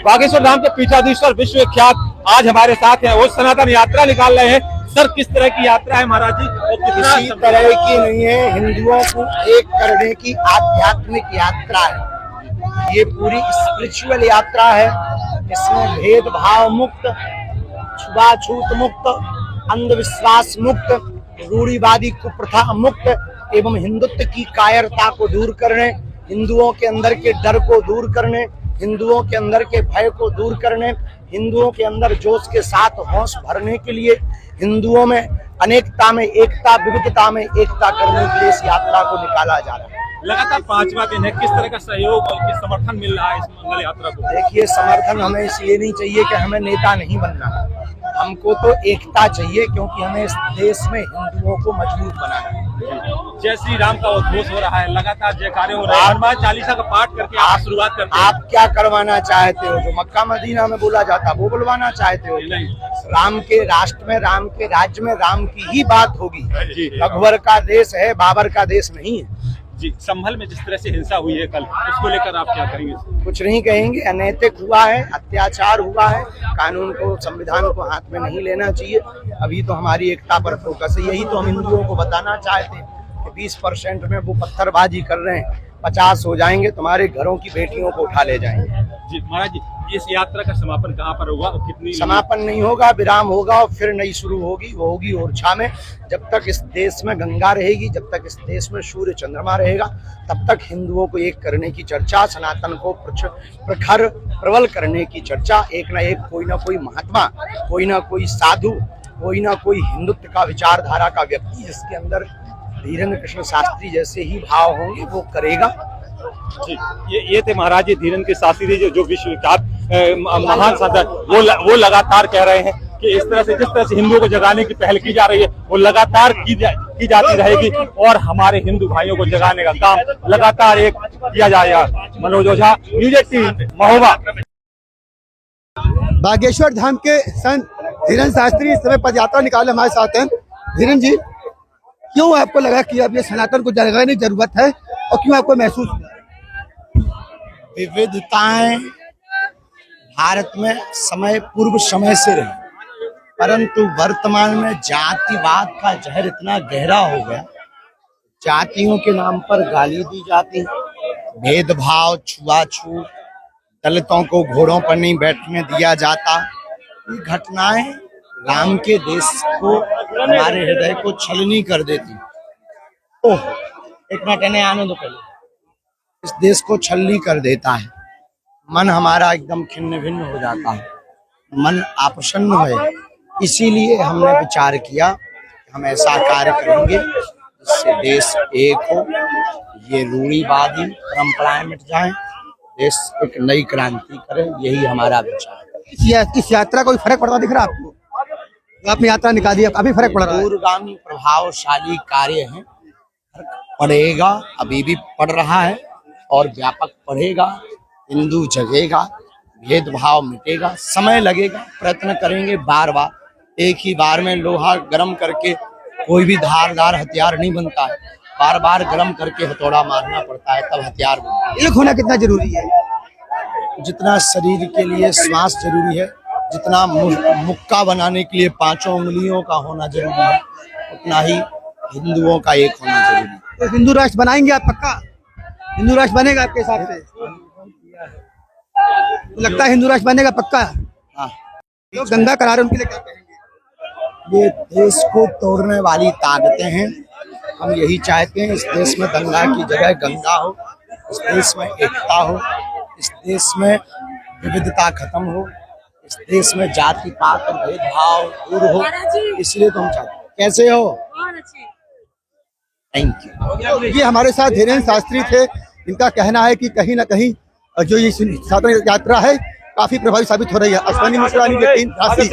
बागेश्वर धाम के पीठाधीश्वर विश्व विख्यात आज हमारे साथ हैं। वो सनातन यात्रा निकाल रहे हैं। सर, किस तरह की यात्रा है महाराज जी? किसी तरह की नहीं है, हिंदुओं को एक करने की आध्यात्मिक यात्रा है। ये पूरी स्पिरिचुअल यात्रा है। इसमें भेदभाव मुक्त, छुआछूत मुक्त, अंधविश्वास मुक्त, रूढ़िवादी कुप्रथा मुक्त एवं हिंदुत्व की कायरता को दूर करने, हिंदुओं के अंदर के डर को दूर करने, हिंदुओं के अंदर के भय को दूर करने, हिंदुओं के अंदर जोश के साथ होश भरने के लिए, हिंदुओं में अनेकता में एकता, विविधता में एकता करने के लिए इस यात्रा को निकाला जा रहा है। लगातार 5वां दिन है, किस तरह का सहयोग और किस समर्थन मिल रहा है इस मंगल यात्रा को? देखिए, समर्थन हमें इसलिए नहीं चाहिए कि हमें नेता नहीं बनना है, हमको तो एकता चाहिए, क्योंकि हमें इस देश में हिंदुओं को मजबूत बनाना है। जय श्री राम का उद्घोष हो रहा है, लगातार जयकारे हो रहे हैं, हनुमान चालीसा का पाठ करके आप शुरुआत करते हैं। आप क्या करवाना चाहते हो? जो मक्का मदीना में बोला जाता वो बुलवाना चाहते हो? नहीं, राम के राष्ट्र में, राम के राज्य में राम की ही बात होगी। अकबर का देश है, बाबर का देश नहीं है जी। संभल में जिस तरह से हिंसा हुई है कल, उसको लेकर आप क्या कहेंगे? कुछ नहीं कहेंगे। अनैतिक हुआ है, अत्याचार हुआ है, कानून को, संविधान को हाथ में नहीं लेना चाहिए। अभी तो हमारी एकता पर फोकस है। यही तो हम हिंदुओं को बताना चाहते हैं कि 20% में वो पत्थरबाजी कर रहे हैं, 50 हो जाएंगे, तुम्हारे घरों की बेटियों को उठा ले जाएंगे। जी महाराज जी, इस यात्रा का समापन कहाँ पर होगा और कितनी? समापन नहीं होगा, विराम होगा और फिर नई शुरू होगी। वो होगी ओरछा में। जब तक इस देश में गंगा रहेगी, जब तक इस देश में सूर्य चंद्रमा रहेगा, तब तक हिंदुओं को एक करने की चर्चा, सनातन को प्रखर प्रबल करने की चर्चा, एक ना एक कोई ना कोई महात्मा, कोई ना कोई साधु, कोई ना कोई हिंदुत्व का विचारधारा का व्यक्ति जिसके अंदर धीरेन्द्र कृष्ण शास्त्री जैसे ही भाव होंगे वो करेगा। जी, ये थे महाराज जी धीरेन्द्र कृष्ण शास्त्री जो विश्व विख्यात महान संत, वो लगातार कह रहे हैं कि इस तरह से, जिस तरह से हिंदुओं को जगाने की पहल की जा रही है, वो लगातार की जाती रहेगी और हमारे हिंदू भाइयों को जगाने का काम लगातार एक किया जाएगा। मनोज ओझा, न्यूज़ 18, महोबा। बागेश्वर धाम के संत धीरेन्द्र शास्त्री इस समय पदयात्रा निकाले हमारे साथ हैं। धीरेन्द्र जी, क्यों आपको लगा कि अब ये सनातन को जगाने की जरूरत है और क्यों आपको महसूस हुआ? विविधताएं भारत में पूर्व समय से रही, परंतु वर्तमान में जातिवाद का जहर इतना गहरा हो गया, जातियों के नाम पर गाली दी जाती, भेदभाव, छुआछूत, दलितों को घोड़ों पर नहीं बैठने दिया जाता। ये घटनाएं राम के देश को, हमारे हृदय को छलनी कर देती। ओह, एक मिनट आने दो पहले। इस देश को छलनी कर देता है। मन हमारा एकदम खिन्न भिन्न हो जाता है, मन अप्रसन्न है। इसीलिए हमने विचार किया कि हम ऐसा कार्य करेंगे जिससे देश एक हो, ये रूढ़िवादी परंपराएं मिट जाएं, देश एक नई क्रांति करे। यही हमारा विचार है। इस यात्रा कोई फर्क पड़ता दिख रहा है आपको? आपने यात्रा निकाली है, काफी फर्क पड़ रहा है। दूरगामी प्रभावशाली कार्य है, पड़ेगा, अभी भी पड़ रहा है और व्यापक पड़ेगा। हिंदू जगेगा, भेदभाव मिटेगा, समय लगेगा, प्रयत्न करेंगे बार बार। एक ही बार में लोहा गर्म करके कोई भी धारदार हथियार नहीं बनता है, बार बार गर्म करके हथौड़ा मारना पड़ता है, तब हथियार बनता है। एक होना कितना जरूरी है? जितना शरीर के लिए श्वास जरूरी है, जितना मुक्का बनाने के लिए 5 उंगलियों का होना जरूरी है, उतना ही हिंदुओं का एक होना जरूरी है। तो हिंदू राष्ट्र बनाएंगे आप? पक्का हिंदू राष्ट्र बनेगा आपके हिसाब से? तो लगता है हिंदू राष्ट्र बनेगा पक्का? हाँ। जो दंगा करा रहे उनके लिए क्या कहेंगे? ये देश को तोड़ने वाली ताकतें हैं। हम यही चाहते हैं, इस देश में दंगा की जगह गंगा हो, इस देश में एकता हो, इस देश में विविधता खत्म हो, इस देश में जाति पात और भेदभाव दूर हो। इसलिए तो हम चाहते हैं। कैसे हो? Thank you. ये हमारे साथ धीरेन्द्र शास्त्री थे। इनका कहना है कि कहीं ना कहीं जो ये सनातन यात्रा है काफी प्रभावी साबित हो रही है। अश्विनी मिश्रा, न्यूज़ 18, रांची।